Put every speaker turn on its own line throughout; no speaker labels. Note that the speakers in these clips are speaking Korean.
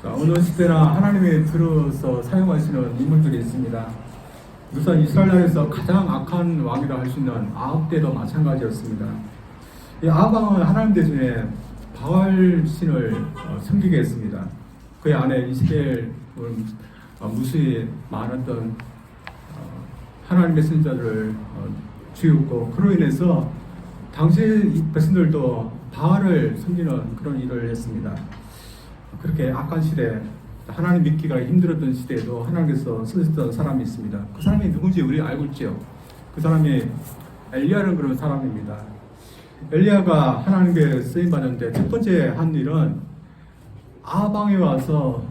어느 시대나 하나님의 들어서 사용하시는 인물들이 있습니다. 우선 이스라엘 나라에서 가장 악한 왕이라 할 수 있는 아합 때도 마찬가지였습니다. 이 아합 왕은 하나님 대신에 바알 신을 섬기게 했습니다. 그의 아내 이스라엘 무수히 많았던 하나님의 선지자들을 죽였고, 그로 인해서 당시 백성들도 바알을 섬기는 그런 일을 했습니다. 그렇게 악한 시대, 하나님 믿기가 힘들었던 시대에도 하나님께서 쓰셨던 사람이 있습니다. 그 사람이 누군지 우리 알고 있죠. 그 사람이 엘리야라는 그런 사람입니다. 엘리야가 하나님께 쓰임받았는데 첫 번째 한 일은 아합 왕에 와서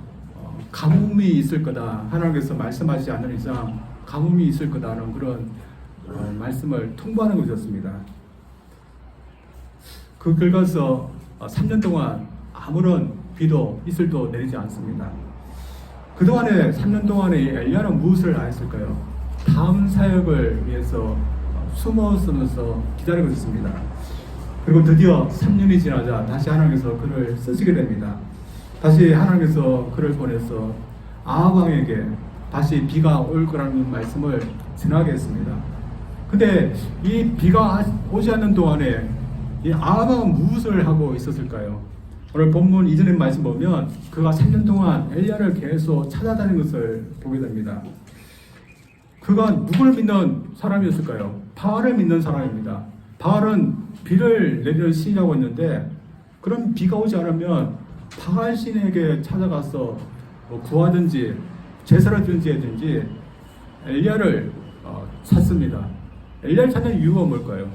가뭄이 있을 거다, 하나님께서 말씀하지 않는 이상 가뭄이 있을 거다는 그런 말씀을 통보하는 것이었습니다. 그 결과서 3년 동안 아무런 비도 이슬도 내리지 않습니다. 그동안에 3년 동안에 엘리야는 무엇을 하였을까요? 다음 사역을 위해서 숨어서면서 기다리고 있습니다. 그리고 드디어 3년이 지나자 다시 하나님께서 그를 쓰시게 됩니다. 다시 하나님께서 그를 보내서 아합 왕에게 다시 비가 올 거라는 말씀을 전하게 했습니다. 근데 이 비가 오지 않는 동안에 이 아합 왕은 무엇을 하고 있었을까요? 오늘 본문 이전의 말씀 보면 그가 3년 동안 엘리야를 계속 찾아다니는 것을 보게 됩니다. 그가 누구를 믿는 사람이었을까요? 바알을 믿는 사람입니다. 바알은 비를 내리는 신이라고 했는데, 그런 비가 오지 않으면 바알 신에게 찾아가서 구하든지 제사를 드리든지 엘리야를 찾습니다. 엘리야를 찾는 이유가 뭘까요?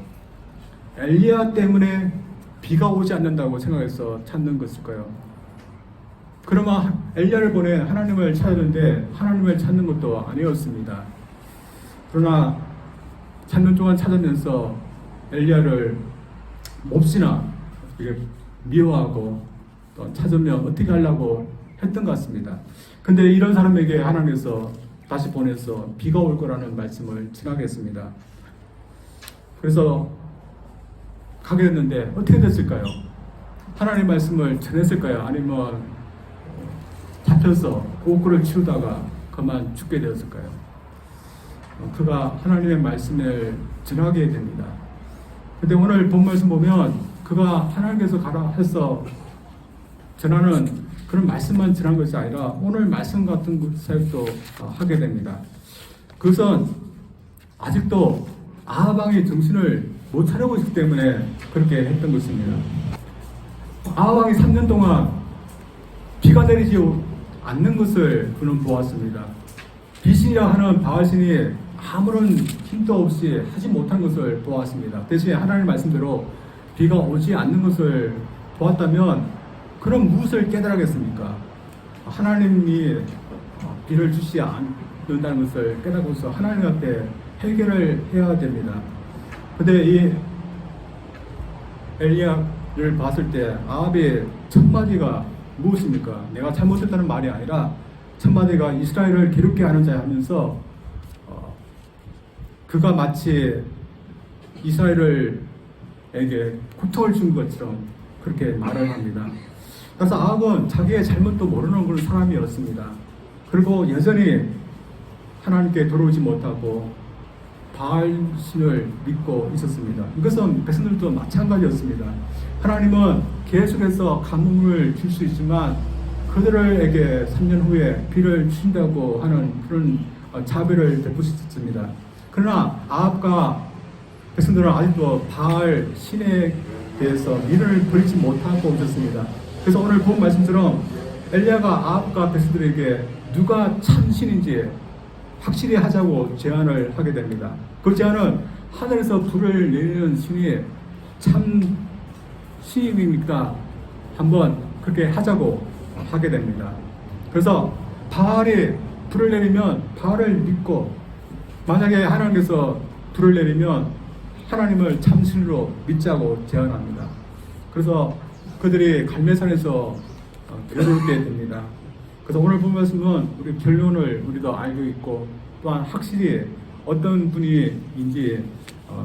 엘리야 때문에 비가 오지 않는다고 생각해서 찾는 것일까요? 그러면 엘리야를 보내 하나님을 찾았는데 하나님을 찾는 것도 아니었습니다. 그러나 3년 동안 찾으면서 엘리야를 몹시나 미워하고 또 찾으면 어떻게 하려고 했던 것 같습니다. 근데 이런 사람에게 하나님께서 다시 보내서 비가 올 거라는 말씀을 전하게 했습니다. 그래서 가게 됐는데 어떻게 됐을까요? 하나님 말씀을 전했을까요? 아니면 잡혀서 옥고를 치우다가 그만 죽게 되었을까요? 그가 하나님의 말씀을 전하게 됩니다. 근데 오늘 본 말씀 보면 그가 하나님께서 가라 해서 전하는 그런 말씀만 전한 것이 아니라 오늘 말씀 같은 사역도 하게 됩니다. 그것은 아직도 아합 왕의 정신을 못 차리고 있기 때문에 그렇게 했던 것입니다. 아합 왕이 3년 동안 비가 내리지 않는 것을 그는 보았습니다. 비신이라 하는 바알신이 아무런 힘도 없이 하지 못한 것을 보았습니다. 대신에 하나님의 말씀대로 비가 오지 않는 것을 보았다면 그럼 무엇을 깨달았겠습니까? 하나님이 비를 주시 않는다는 것을 깨닫고서 하나님 앞에 해결을 해야 됩니다. 근데 이 엘리야를 봤을 때 아합의 첫 마디가 무엇입니까? 내가 잘못했다는 말이 아니라 첫 마디가 이스라엘을 괴롭게 하는 자야 하면서 그가 마치 이스라엘에게 고통을 준 것처럼 그렇게 말을 합니다. 그래서 아합은 자기의 잘못도 모르는 그런 사람이었습니다. 그리고 여전히 하나님께 돌아오지 못하고 바알신을 믿고 있었습니다. 이것은 백성들도 마찬가지였습니다. 하나님은 계속해서 가뭄을 줄 수 있지만 그들에게 3년 후에 비를 주신다고 하는 그런 자비를 베푸셨습니다. 그러나 아합과 백성들은 아직도 바알 신에 대해서 미련을 버리지 못하고 있었습니다. 그래서 오늘 본 말씀처럼 엘리야가 아합과 백성들에게 누가 참 신인지 확실히 하자고 제안을 하게 됩니다. 그 제안은 하늘에서 불을 내리는 신이 참 신입니까? 한번 그렇게 하자고 하게 됩니다. 그래서 바알이 불을 내리면 바알을 믿고, 만약에 하나님께서 불을 내리면 하나님을 참신으로 믿자고 제안합니다. 그래서 그들이 갈멜산에서 괴롭게 됩니다. 그래서 오늘 본 말씀은 우리 결론을 우리도 알고 있고, 또한 확실히 어떤 분이인지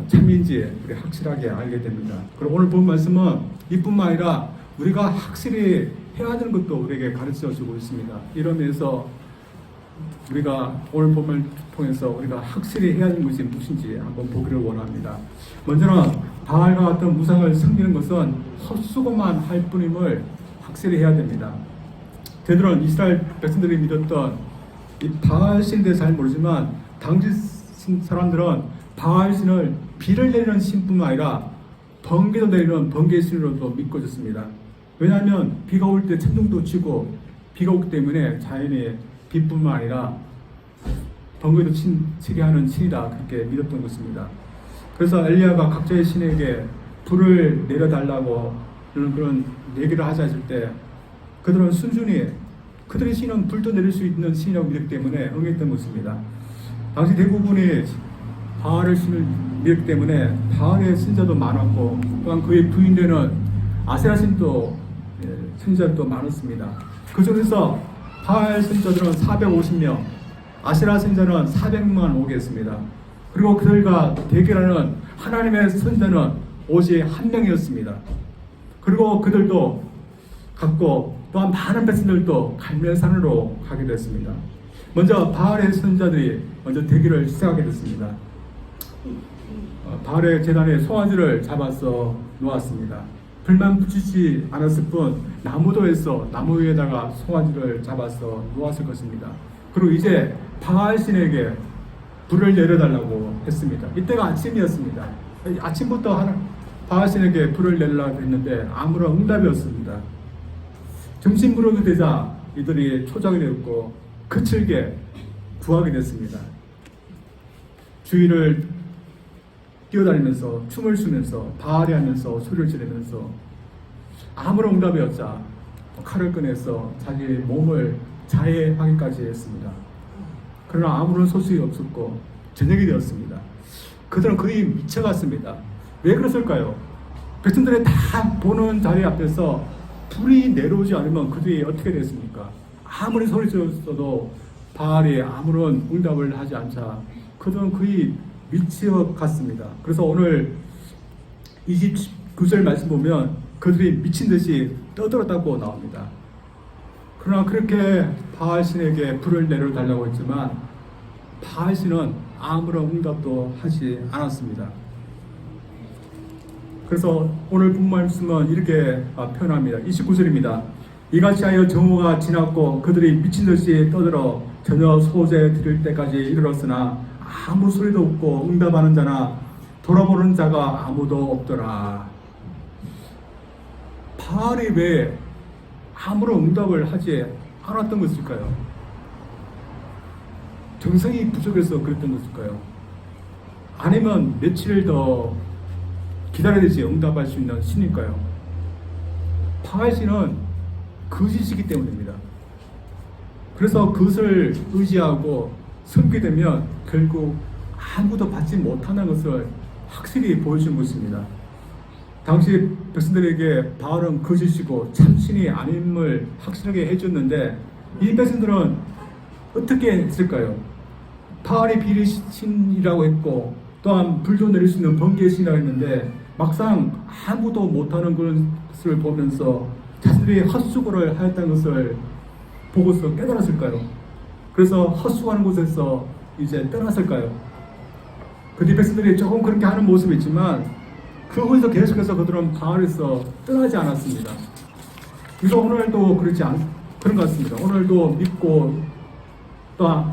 참인지 우리 확실하게 알게 됩니다. 그리고 오늘 본 말씀은 이뿐만 아니라 우리가 확실히 해야 되는 것도 우리에게 가르쳐 주고 있습니다. 이러면서 우리가 오늘 본문을 통해서 우리가 확실히 해야 되는 것이 무엇인지 한번 보기를 원합니다. 먼저는 바알과 같은 우상을 섬기는 것은 헛수고만 할 뿐임을 확실히 해야 됩니다. 저들은 이스라엘 백성들이 믿었던 이 바알 신에 대해서 잘 모르지만 당시 사람들은 바알 신을 비를 내리는 신뿐만 아니라 번개도 내리는 번개 신으로도 믿고 있었습니다. 왜냐하면 비가 올 때 천둥도 치고 비가 오기 때문에 자연이 비뿐만 아니라 번개도 치게 하는 신이다, 그렇게 믿었던 것입니다. 그래서 엘리야가 각자의 신에게 불을 내려달라고 그런 얘기를 하자 했을 때 그들은 순순히 그들의 신은 불도 내릴 수 있는 신이라고 믿기 때문에 응했던 것입니다. 당시 대부분이 바알의 신을 믿기 때문에 바알의 신자도 많았고 또한 그의 부인되는 아세라 신도 신자도 많았습니다. 그 중에서 바알 신자들은 450명, 아세라 신자는 400만 오겠습니다. 그리고 그들과 대결하는 하나님의 선자는 오직 한 명이었습니다. 그리고 그들도 갔고 또한 많은 백성들도 갈멜산으로 가게 됐습니다. 먼저 바알의 선자들이 먼저 대결을 시작하게 됐습니다. 바알의 제단에 송아지를 잡아서 놓았습니다. 불만 붙이지 않았을 뿐 나무도에서 나무 위에다가 송아지를 잡아서 놓았을 것입니다. 그리고 이제 바알 신에게 불을 내려달라고 했습니다. 이때가 아침이었습니다. 아침부터 바알 신에게 불을 내려고 했는데 아무런 응답이 없습니다. 점심 무렵이 되자 이들이 초장이 되었고 거칠게 구하게 됐습니다. 주위를 뛰어다니면서 춤을 추면서 바알이 하면서 소리를 지르면서 아무런 응답이 없자 칼을 꺼내서 자기 몸을 자해하기까지 했습니다. 그러나 아무런 소식이 없었고 저녁이 되었습니다. 그들은 거의 미쳐갔습니다. 왜 그랬을까요? 백성들이 다 보는 자리 앞에서 불이 내려오지 않으면 그들이 어떻게 됐습니까? 아무리 소리 질렀어도 바알이 아무런 응답을 하지 않자 그들은 거의 미쳐갔습니다. 그래서 오늘 29절 말씀 보면 그들이 미친 듯이 떠들었다고 나옵니다. 그러나 그렇게 바알 신에게 불을 내려달라고 했지만 바알 신은 아무런 응답도 하지 않았습니다. 그래서 오늘 본 말씀은 이렇게 표현합니다. 29절입니다. 이같이 하여 정오가 지났고 그들이 미친 듯이 떠들어 저녁 소재 드릴 때까지 이르렀으나 아무 소리도 없고 응답하는 자나 돌아보는 자가 아무도 없더라. 바알이 왜 아무런 응답을 하지 않았던 것일까요? 정성이 부족해서 그랬던 것일까요? 아니면 며칠 더 기다려야 되지 응답할 수 있는 신일까요? 바알 신은 거짓이기 때문입니다. 그래서 그것을 의지하고 섬기게 되면 결국 아무도 받지 못하는 것을 확실히 보여준 것입니다. 당시 백성들에게 바알은 거짓이고 참신이 아님을 확실하게 해줬는데 이 백성들은 어떻게 했을까요? 바알이 비리 신이라고 했고 또한 불도 내릴 수 있는 번개의 신이라고 했는데 막상 아무도 못하는 것을 보면서 자신들이 헛수고를 하였다는 것을 보고서 깨달았을까요? 그래서 헛수고하는 곳에서 이제 떠났을까요? 그뒤 백성들이 조금 그렇게 하는 모습이 있지만 그곳에서 계속해서 그들은 바알에서 떠나지 않았습니다. 그래서 오늘도 그런 것 같습니다. 오늘도 믿고 또한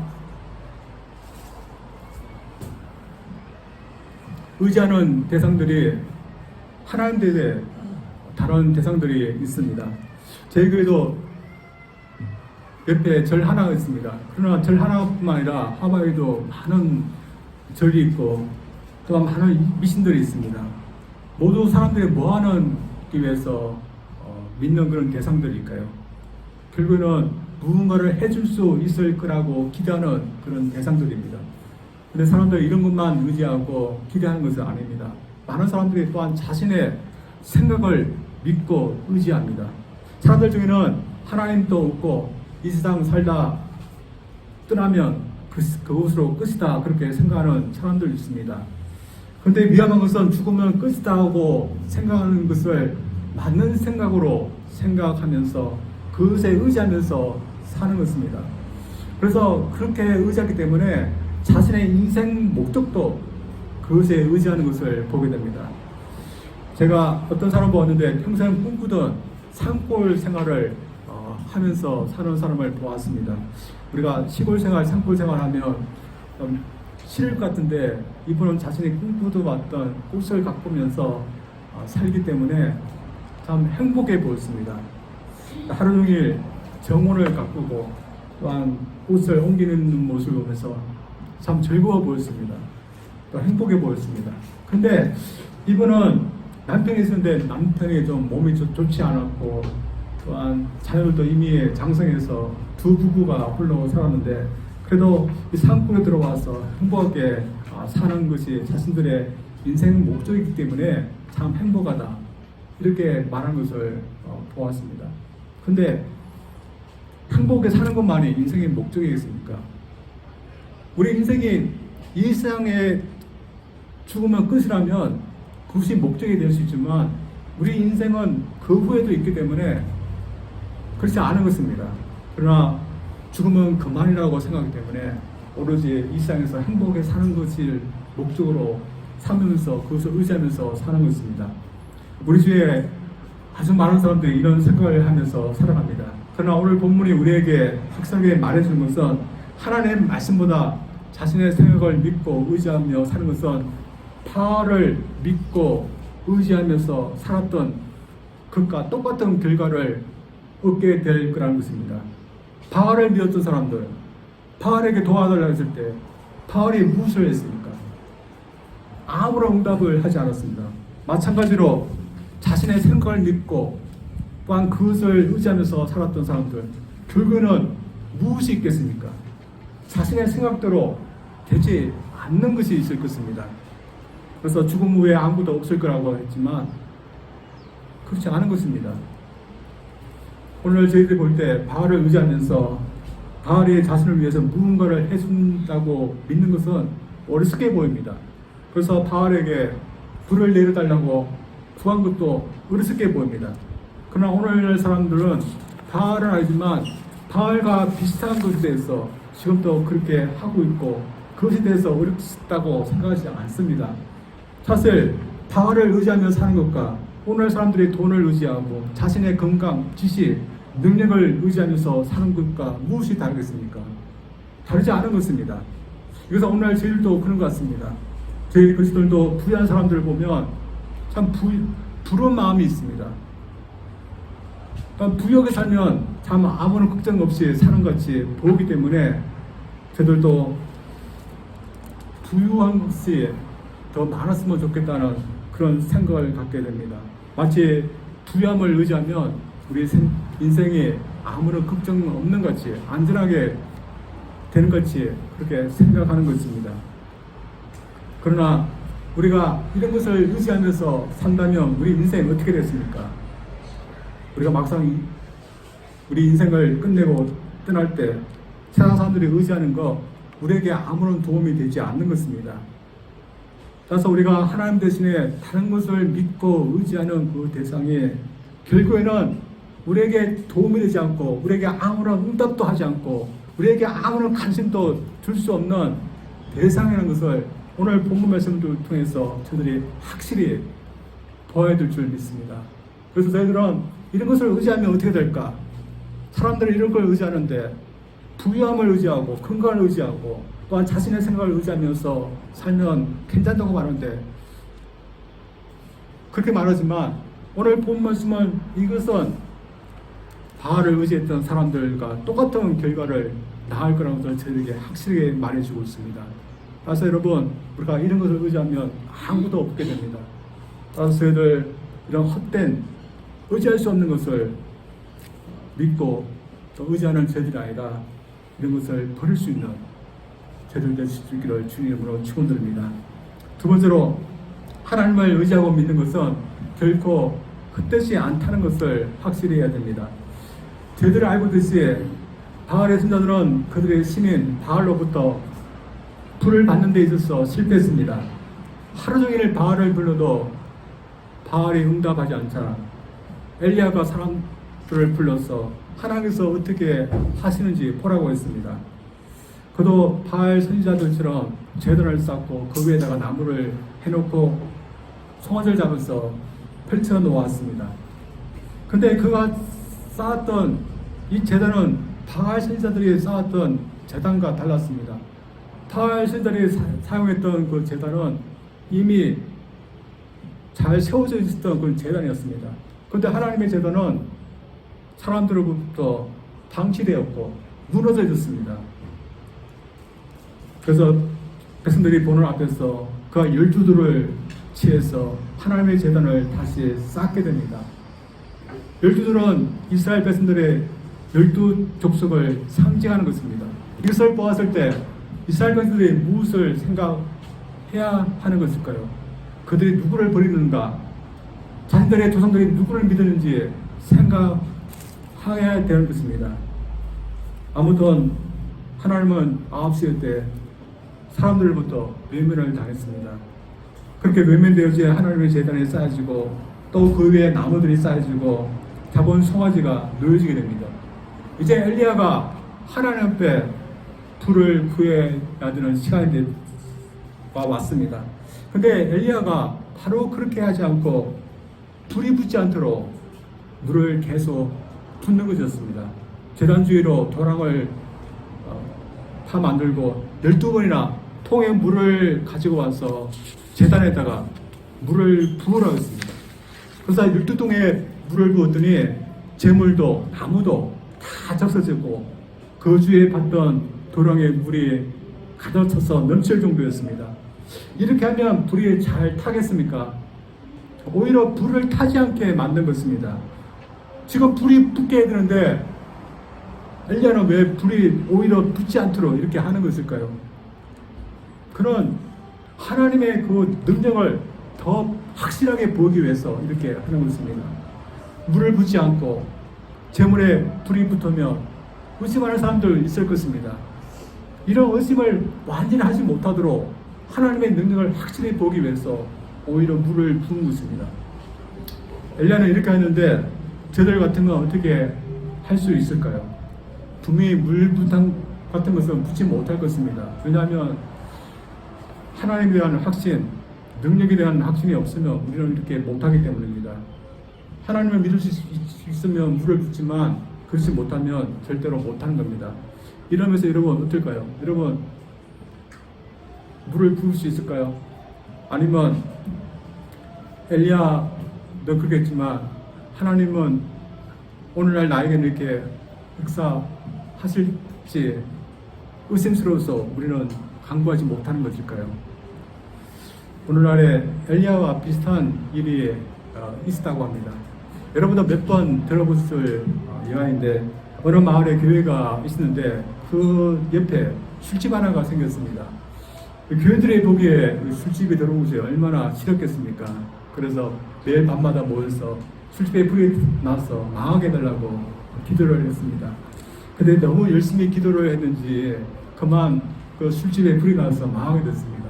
의지하는 대상들이 하나님 대에 다른 대상들이 있습니다. 저희 교회도 옆에 절 하나가 있습니다. 그러나 절 하나뿐만 아니라 하와이도 많은 절이 있고 또한 많은 미신들이 있습니다. 모두 사람들이 뭐하는 위해서 믿는 그런 대상들일까요? 결국에는 무언가를 해줄 수 있을 거라고 기대하는 그런 대상들입니다. 근데 사람들이 이런 것만 의지하고 기대하는 것은 아닙니다. 많은 사람들이 또한 자신의 생각을 믿고 의지합니다. 사람들 중에는 하나님도 없고 이 세상 살다 떠나면 그것으로 끝이다 그렇게 생각하는 사람들이 있습니다. 그런데 위험한 것은 죽으면 끝이다 하고 생각하는 것을 맞는 생각으로 생각하면서 그것에 의지하면서 사는 것입니다. 그래서 그렇게 의지하기 때문에 자신의 인생 목적도 그것에 의지하는 것을 보게 됩니다. 제가 어떤 사람 보았는데 평생 꿈꾸던 산골 생활을 하면서 사는 사람을 보았습니다. 우리가 시골 생활, 산골 생활 하면 싫을 것 같은데 이분은 자신이 꿈꾸도 왔던 꽃을 가꾸면서 살기 때문에 참 행복해 보였습니다. 하루 종일 정원을 가꾸고 또한 꽃을 옮기는 모습을 보면서 참 즐거워 보였습니다. 또 행복해 보였습니다. 근데 이분은 남편이 있었는데 남편이 좀 몸이 좋지 않았고 또한 자녀들도 이미 장성해서 두 부부가 홀로 살았는데 그래도 이 산골에 들어와서 행복하게 사는 것이 자신들의 인생 목적이기 때문에 참 행복하다 이렇게 말한 것을 보았습니다. 근데 행복하게 사는 것만이 인생의 목적이겠습니까? 우리 인생이 이 세상에 죽으면 끝이라면 그것이 목적이 될 수 있지만 우리 인생은 그 후에도 있기 때문에 그렇지 않은 것입니다. 그러나 죽으면 그만이라고 생각하기 때문에 오로지 이 세상에서 행복하게 사는 것을 목적으로 삼으면서 그것을 의지하면서 사는 것입니다. 우리 주위에 아주 많은 사람들이 이런 생각을 하면서 살아갑니다. 그러나 오늘 본문이 우리에게 확실하게 말해주는 것은 하나님의 말씀보다 자신의 생각을 믿고 의지하며 사는 것은 바알을 믿고 의지하면서 살았던 그것과 똑같은 결과를 얻게 될 거라는 것입니다. 바알을 믿었던 사람들, 바알에게 도와달라고 했을 때 바알이 무엇을 했습니까? 아무런 응답을 하지 않았습니다. 마찬가지로 자신의 생각을 믿고 또한 그것을 의지하면서 살았던 사람들, 결국에는 무엇이 있겠습니까? 자신의 생각대로 되지 않는 것이 있을 것입니다. 그래서 죽음 후에 아무도 없을 거라고 했지만 그렇지 않은 것입니다. 오늘 저희들이 볼 때 바알을 의지하면서 바알이 자신을 위해서 무언가를 해준다고 믿는 것은 어리석게 보입니다. 그래서 바알에게 불을 내려달라고 구한 것도 어리석게 보입니다. 그러나 오늘 사람들은 바알은 아니지만 바알과 비슷한 것에 대해서 지금도 그렇게 하고 있고 그것에 대해서 어렵다고 생각하지 않습니다. 사실 바알을 의지하며 사는 것과 오늘 사람들이 돈을 의지하고 자신의 건강, 지식, 능력을 의지하면서 사는 것과 무엇이 다르겠습니까? 다르지 않은 것입니다. 그래서 오늘 저희들도 그런 것 같습니다. 저희 그리스도인도 부유한 사람들을 보면 참 부러운 마음이 있습니다. 부유하게 살면 참 아무런 걱정 없이 사는 것 같이 보이기 때문에 저들도 부유한 것이 더 많았으면 좋겠다는 그런 생각을 갖게 됩니다. 마치 부유함을 의지하면 우리 인생에 아무런 걱정 없는 것 같이 안전하게 되는 것 같이 그렇게 생각하는 것입니다. 그러나 우리가 이런 것을 의지하면서 산다면 우리 인생이 어떻게 됐습니까? 우리가 막상 우리 인생을 끝내고 떠날 때 세상 사람들이 의지하는 거 우리에게 아무런 도움이 되지 않는 것입니다. 따라서 우리가 하나님 대신에 다른 것을 믿고 의지하는 그 대상이 결국에는 우리에게 도움이 되지 않고 우리에게 아무런 응답도 하지 않고 우리에게 아무런 관심도 줄 수 없는 대상이라는 것을 오늘 본문 말씀을 통해서 저희들이 확실히 보아야 될 줄 믿습니다. 그래서 저희들은 이런 것을 의지하면 어떻게 될까? 사람들이 이런 걸 의지하는데 부유함을 의지하고 건강을 의지하고 또한 자신의 생각을 의지하면서 살면 괜찮다고 말하는데 그렇게 말하지만 오늘 본 말씀은 이것은 바알을 의지했던 사람들과 똑같은 결과를 낳을 거라는 것을 저희에게 확실하게 말해주고 있습니다. 따라서 여러분 우리가 이런 것을 의지하면 아무도 없게 됩니다. 따라서 저희들 이런 헛된 의지할 수 없는 것을 믿고 또 의지하는 저희들이 아니라 이런 것을 버릴 수 있는 저희들 될 수 있기를 주님으로 축원드립니다. 두 번째로 하나님을 의지하고 믿는 것은 결코 헛되지 않다는 것을 확실히 해야 됩니다. 저희들이 알고 있듯이 바알의 선자들은 그들의 신인 바알로부터 불을 받는 데 있어서 실패했습니다. 하루 종일 바알을 불러도 바알이 응답하지 않자 엘리야가 그를 불러서 하나님께서 어떻게 하시는지 보라고 했습니다. 그도 바알 선지자들처럼 제단을 쌓고 그 위에다가 나무를 해놓고 송아지를 잡아서 펼쳐 놓았습니다. 근데 그가 쌓았던 이 제단은 바알 선지자들이 쌓았던 제단과 달랐습니다. 바알 선지자들이 사용했던 그 제단은 이미 잘 세워져 있었던 그런 제단이었습니다. 그런데 하나님의 제단은 사람들로부터 방치되었고 무너져졌습니다. 그래서 백성들이 보는 앞에서 그가 12돌을 취해서 하나님의 제단을 다시 쌓게 됩니다. 12돌은 이스라엘 백성들의 12족속을 상징하는 것입니다. 이것을 보았을 때 이스라엘 백성들이 무엇을 생각해야 하는 것일까요? 그들이 누구를 버리는가? 자신들의 조상들이 누구를 믿었는지 생각해야 되는 것입니다. 아무튼 하나님은 9시에 때 사람들로부터 외면을 당했습니다. 그렇게 외면되어져 하나님의 제단에 쌓여지고 또 그 위에 나무들이 쌓여지고 자본 송아지가 놓여지게 됩니다. 이제 엘리야가 하나님 앞에 불을 구해야 되는 시간이 왔습니다. 근데 엘리야가 바로 그렇게 하지 않고 불이 붙지 않도록 물을 계속 붓는 것이었습니다. 제단 주위로 도랑을 다 만들고 12번이나 통에 물을 가지고 와서 제단에다가 물을 부으라고 했습니다. 그래서 12통에 물을 부었더니 재물도 나무도 다 적셔지고 그 주위에 봤던 도랑에 물이 가득 차서 넘칠 정도였습니다. 이렇게 하면 불이 잘 타겠습니까? 오히려 불을 타지 않게 만든 것입니다. 지금 불이 붙게 해야 되는데 엘리야는 왜 불이 오히려 붙지 않도록 이렇게 하는 것일까요? 그는 하나님의 그 능력을 더 확실하게 보기 위해서 이렇게 하는 것입니다. 물을 붓지 않고 재물에 불이 붙으면 의심하는 사람들 있을 것입니다. 이런 의심을 완전히 하지 못하도록 하나님의 능력을 확실히 보기 위해서 오히려 물을 부은 것입니다. 엘리야는 이렇게 했는데 저들 같으면 어떻게 할 수 있을까요? 분명히 물 부탕 같은 것은 붙지 못할 것입니다. 왜냐하면 하나님에 대한 확신, 능력에 대한 확신이 없으면 우리는 이렇게 못하기 때문입니다. 하나님을 믿을 수 있으면 물을 붓지만 그렇지 못하면 절대로 못하는 겁니다. 이러면서 여러분 어떨까요? 여러분 물을 부을 수 있을까요? 아니면 엘리야도 그렇겠지만 하나님은 오늘날 나에게는 이렇게 역사하실지 의심스러워서 우리는 강구하지 못하는 것일까요? 오늘날에 엘리야와 비슷한 일이 있었다고 합니다. 여러분도 몇 번 들어보실 이야기인데 어느 마을에 교회가 있었는데 그 옆에 술집 하나가 생겼습니다. 교회들이 보기에 술집이 들어온 것이 얼마나 싫었겠습니까? 그래서 매일 밤마다 모여서 술집에 불이 나서 망하게 해달라고 기도를 했습니다. 근데 너무 열심히 기도를 했는지 그만 그 술집에 불이 나서 망하게 됐습니다.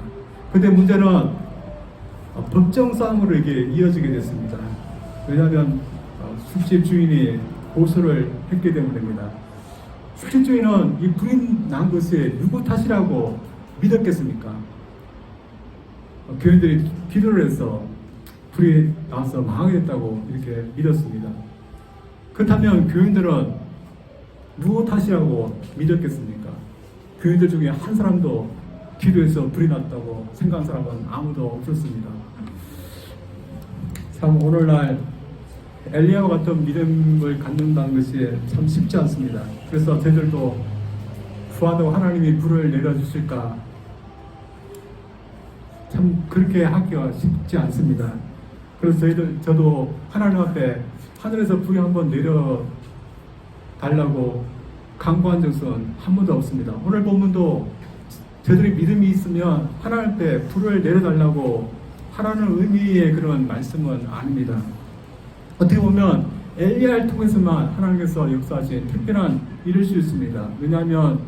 근데 문제는 법정 싸움으로 이게 이어지게 됐습니다. 왜냐하면 술집 주인이 고소를 했기 때문입니다. 술집 주인은 이 불이 난 것이 누구 탓이라고 믿었겠습니까? 교인들이 기도를 해서 불이 나서 망하겠다고 이렇게 믿었습니다. 그렇다면 교인들은 누구 탓이라고 믿었겠습니까? 교인들 중에 한 사람도 기도해서 불이 났다고 생각한 사람은 아무도 없었습니다. 참 오늘날 엘리야와 같은 믿음을 갖는다는 것이 참 쉽지 않습니다. 그래서 저희들도 구하도 하나님이 불을 내려주실까 참 그렇게 하기가 쉽지 않습니다. 그래서 저도 하나님 앞에 하늘에서 불이 한번 내려 달라고 간구한 적은 한 번도 없습니다. 오늘 본문도 저들이 믿음이 있으면 하나님 앞에 불을 내려달라고 하라는 의미의 그런 말씀은 아닙니다. 어떻게 보면 엘리야를 통해서만 하나님께서 역사하신 특별한 일일 수 있습니다. 왜냐하면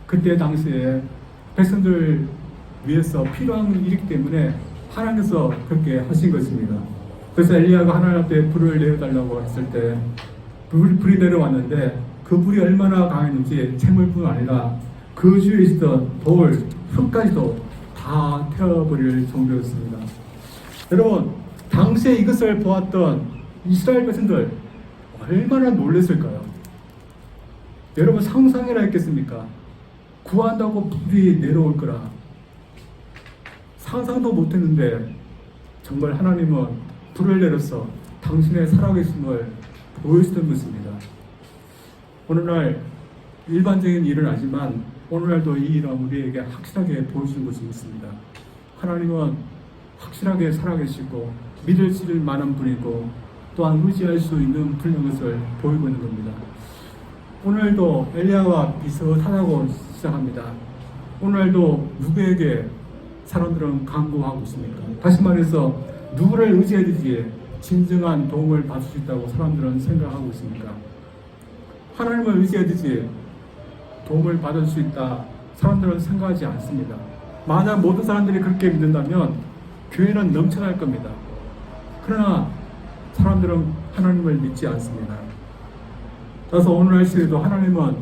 그때 당시에 백성들 위해서 필요한 일이기 때문에 하나님께서 그렇게 하신 것입니다. 그래서 엘리야가 하나님 앞에 불을 내려달라고 했을 때 불이 내려왔는데 그 불이 얼마나 강했는지 채물뿐 아니라 그 주위에 있었던 돌, 흙까지도 다 태워버릴 정도였습니다. 여러분, 당시에 이것을 보았던 이스라엘 백성들 얼마나 놀랐을까요? 여러분 상상이라 했겠습니까? 구한다고 불이 내려올 거라 상상도 못했는데 정말 하나님은 불을 내려서 당신의 살아계심을 보여주던 것입니다. 오늘날 일반적인 일은 아니지만 오늘날도 이 일은 우리에게 확실하게 보여주는 것이 있습니다. 하나님은 확실하게 살아계시고 믿을 수 있을 만한 분이고 또한 의지할 수 있는 분인 것을 보이고 있는 겁니다. 오늘도 엘리야와 비슷하다고 시작합니다. 오늘도 누구에게 사람들은 간구하고 있습니까? 다시 말해서 누구를 의지해야 되지 진정한 도움을 받을 수 있다고 사람들은 생각하고 있습니까? 하나님을 의지해야 되지 도움을 받을 수 있다 사람들은 생각하지 않습니다. 만약 모든 사람들이 그렇게 믿는다면 교회는 넘쳐날 겁니다. 그러나 사람들은 하나님을 믿지 않습니다. 그래서 오늘날 시대도 하나님은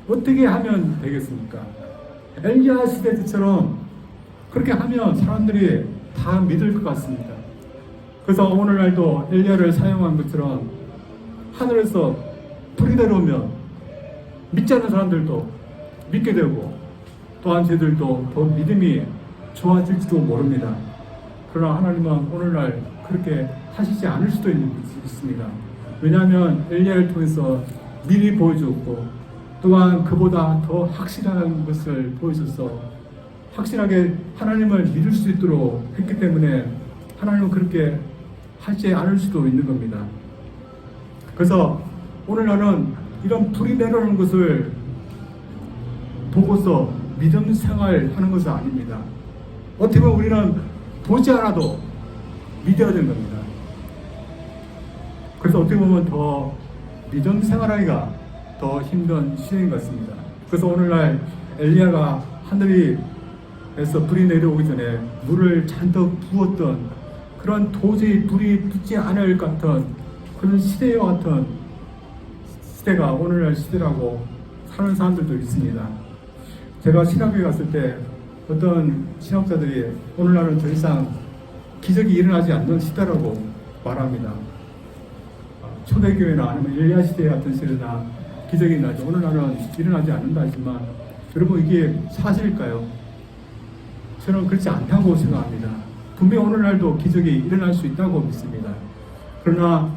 어떻게 하면 되겠습니까? 엘리야 시대 때처럼 그렇게 하면 사람들이 다 믿을 것 같습니다. 그래서 오늘날도 엘리야를 사용한 것처럼 하늘에서 불이 내려오면 믿지 않는 사람들도 믿게 되고 또한 저희들도 더 믿음이 좋아질지도 모릅니다. 그러나 하나님은 오늘날 그렇게 하시지 않을 수도 있습니다. 왜냐하면 엘리야를 통해서 미리 보여주었고 또한 그보다 더 확실한 것을 보여줘서 확실하게 하나님을 믿을 수 있도록 했기 때문에 하나님은 그렇게 하지 않을 수도 있는 겁니다. 그래서 오늘날은 이런 불이 내려오는 것을 보고서 믿음 생활하는 것은 아닙니다. 어떻게 보면 우리는 보지 않아도 믿어야 되는 겁니다. 그래서 어떻게 보면 더 믿음 생활하기가 더 힘든 시대인 것 같습니다. 그래서 오늘날 엘리야가 하늘에서 불이 내려오기 전에 물을 잔뜩 부었던 그런 도저히 불이 붙지 않을 것 같은 그런 시대와 같은 시대가 오늘날 시대라고 사는 사람들도 있습니다. 제가 신학교에 갔을 때 어떤 신학자들이 오늘날은 더 이상 기적이 일어나지 않는 시대라고 말합니다. 초대교회나 아니면 엘리야 시대 같은 시대나 기적이 일어나죠. 오늘날은 일어나지 않는다 하지만 여러분 이게 사실일까요? 저는 그렇지 않다고 생각합니다. 분명히 오늘날도 기적이 일어날 수 있다고 믿습니다. 그러나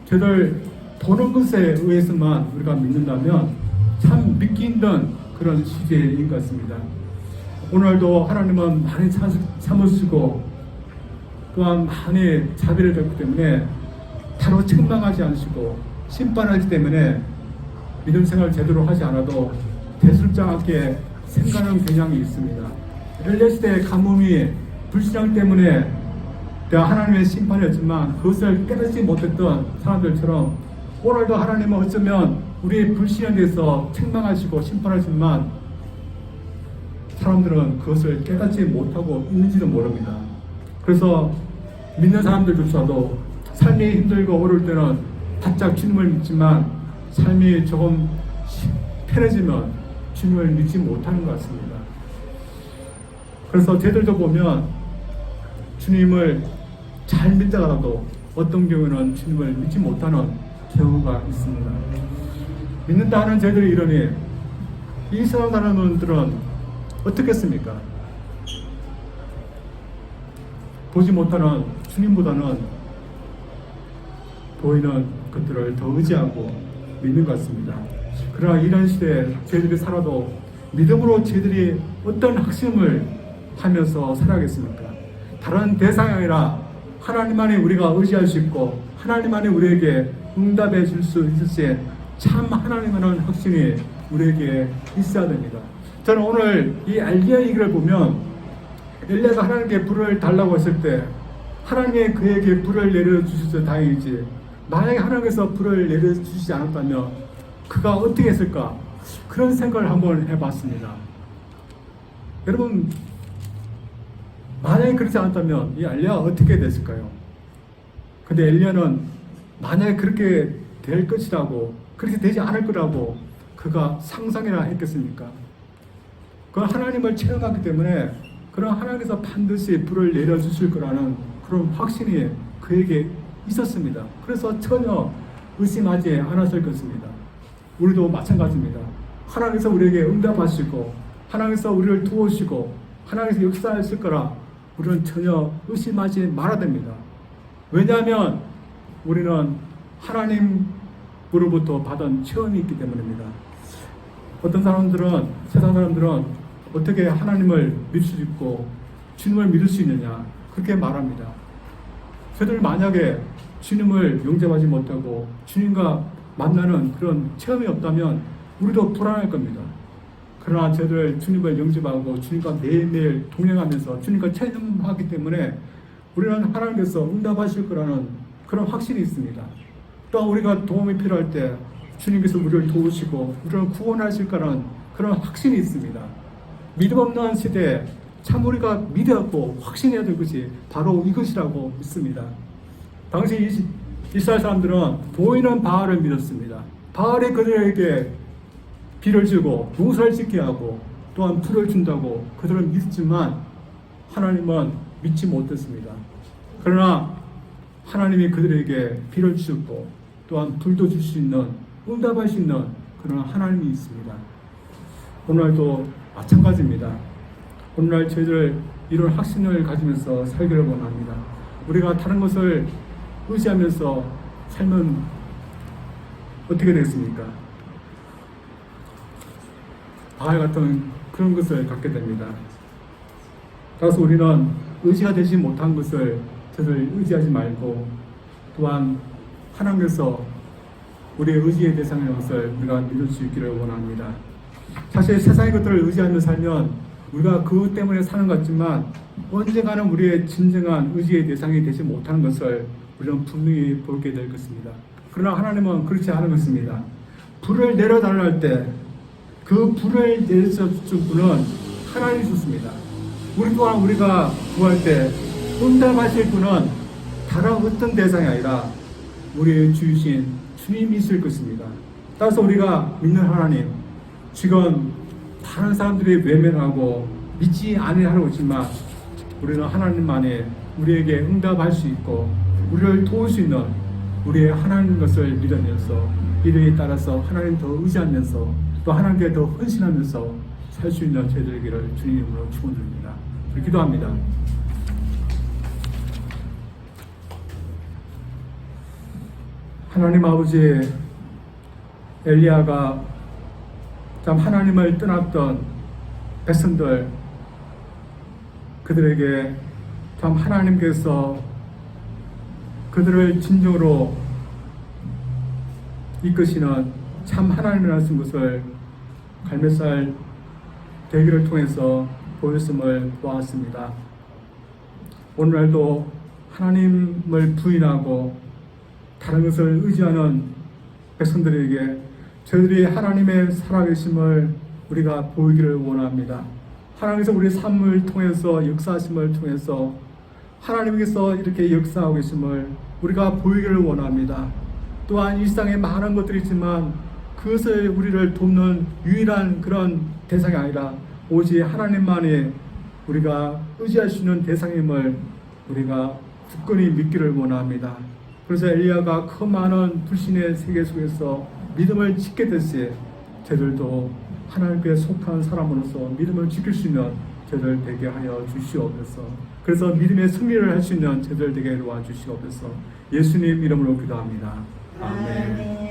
저들 보는 것에 의해서만 우리가 믿는다면 참 믿기 힘든 그런 시대인 것 같습니다. 오늘도 하나님은 많이 참으시고 또한 많이 자비를 베풀기 때문에 바로 책망하지 않으시고 심판하기 때문에 믿음 생활 제대로 하지 않아도 대술장하게 생각하는 경향이 있습니다. 엘리야 시대의 가뭄이 불신앙 때문에 하나님의 심판이었지만 그것을 깨닫지 못했던 사람들처럼 오늘도 하나님은 어쩌면 우리의 불신앙에 대해서 책망하시고 심판하지만 사람들은 그것을 깨닫지 못하고 있는지도 모릅니다. 그래서 믿는 사람들조차도 삶이 힘들고 어려울 때는 바짝 주님을 믿지만 삶이 조금 편해지면 주님을 믿지 못하는 것 같습니다. 그래서 저희들도 보면 주님을 잘 믿다가도 어떤 경우는 주님을 믿지 못하는 경우가 있습니다. 믿는다 하는 저희들이 이러니 이 사람들은 어떻겠습니까? 보지 못하는 주님보다는 보이는 것들을 더 의지하고 믿는 것 같습니다. 그러나 이런 시대에 저희들이 살아도 믿음으로 저희들이 어떤 확신을 하면서 살아야겠습니까? 다른 대상이 아니라 하나님만이 우리가 의지할 수 있고 하나님만이 우리에게 응답해 줄 수 있을지 참 하나님이라는 확신이 우리에게 있어야 됩니다. 저는 오늘 이 엘리야 얘기를 보면 엘리야가 하나님께 불을 달라고 했을 때 하나님이 그에게 불을 내려주셔서 다행이지 만약에 하나님께서 불을 내려주시지 않았다면 그가 어떻게 했을까? 그런 생각을 한번 해봤습니다. 여러분 만약에 그렇지 않았다면 이 엘리야가 어떻게 됐을까요? 근데 엘리야는 만약에 그렇게 될 것이라고, 그렇게 되지 않을 거라고 그가 상상이나 했겠습니까? 그 하나님을 체험하기 때문에 그런 하나님께서 반드시 불을 내려주실 거라는 그런 확신이 그에게 있었습니다. 그래서 전혀 의심하지 않았을 것입니다. 우리도 마찬가지입니다. 하나님께서 우리에게 응답하시고 하나님께서 우리를 도우시고 하나님께서 역사하실 거라 우리는 전혀 의심하지 말아야 됩니다. 왜냐하면 우리는 하나님으로부터 받은 체험이 있기 때문입니다. 어떤 사람들은, 세상 사람들은 어떻게 하나님을 믿을 수 있고 주님을 믿을 수 있느냐 그렇게 말합니다. 저들 만약에 주님을 영접하지 못하고 주님과 만나는 그런 체험이 없다면 우리도 불안할 겁니다. 그러나 저들 주님을 영접하고 주님과 매일매일 동행하면서 주님과 체험하기 때문에 우리는 하나님께서 응답하실 거라는 그런 확신이 있습니다. 또한 우리가 도움이 필요할 때 주님께서 우리를 도우시고 우리를 구원하실 거라는 그런 확신이 있습니다. 믿음 없는 시대에 참 우리가 믿었고 확신해야 될 것이 바로 이것이라고 믿습니다. 당시 이스라엘 사람들은 보이는 바알을 믿었습니다. 바알이 그들에게 비를 주고 농사를 짓게 하고 또한 풀을 준다고 그들은 믿었지만 하나님은 믿지 못했습니다. 그러나 하나님이 그들에게 비를 주셨고 또한 불도 줄 수 있는, 응답할 수 있는 그런 하나님이 있습니다. 오늘도 마찬가지입니다. 오늘날 저희들 이런 확신을 가지면서 살기를 원합니다. 우리가 다른 것을 의지하면서 살면 어떻게 되겠습니까? 바알 같은 그런 것을 갖게 됩니다. 따라서 우리는 의지가 되지 못한 것을 저들 의지하지 말고 또한 하나님께서 우리의 의지의 대상인 것을 우리가 믿을 수 있기를 원합니다. 사실 세상의 것들을 의지하며 살면 우리가 그것 때문에 사는 것 같지만 언젠가는 우리의 진정한 의지의 대상이 되지 못하는 것을 우리는 분명히 보게 될 것입니다. 그러나 하나님은 그렇지 않은 것입니다. 불을 내려달라 할 때 그 불을 내려준 분은 하나님이셨습니다. 우리 또한 우리가 구할 때 응답하실 분은 다른 어떤 대상이 아니라 우리의 주이신 주님이실 것입니다. 따라서 우리가 믿는 하나님, 지금 다른 사람들이 외면하고 믿지 않으려고 하지만 우리는 하나님만이 우리에게 응답할 수 있고 우리를 도울 수 있는 우리의 하나님 것을 믿으면서 이름에 따라서 하나님 더 의지하면서 또 하나님께 더 헌신하면서 살 수 있는 저희들에게를 주님 이름으로 축원드립니다. 기도합니다. 하나님 아버지, 엘리야가 참 하나님을 떠났던 백성들, 그들에게 참 하나님께서 그들을 진정으로 이끄시는 참 하나님이라는 것을 갈매살 대기를 통해서 보였음을 보았습니다. 오늘날도 하나님을 부인하고 다른 것을 의지하는 백성들에게 저희들이 하나님의 살아계심을 우리가 보이기를 원합니다. 하나님께서 우리의 삶을 통해서 역사하심을 통해서 하나님께서 이렇게 역사하고 계심을 우리가 보이기를 원합니다. 또한 일상에 많은 것들이 있지만 그것을 우리를 돕는 유일한 그런 대상이 아니라 오직 하나님만이 우리가 의지할 수 있는 대상임을 우리가 굳건히 믿기를 원합니다. 그래서 엘리야가 그 많은 불신의 세계 속에서 믿음을 지게 됐지 저들도 하나님께 속한 사람으로서 믿음을 지킬 수 있는 저들 되게 하여 주시옵소서. 그래서 믿음의 승리를 할 수 있는 저들 되게 도와주시옵소서. 예수님 이름으로 기도합니다. 아멘.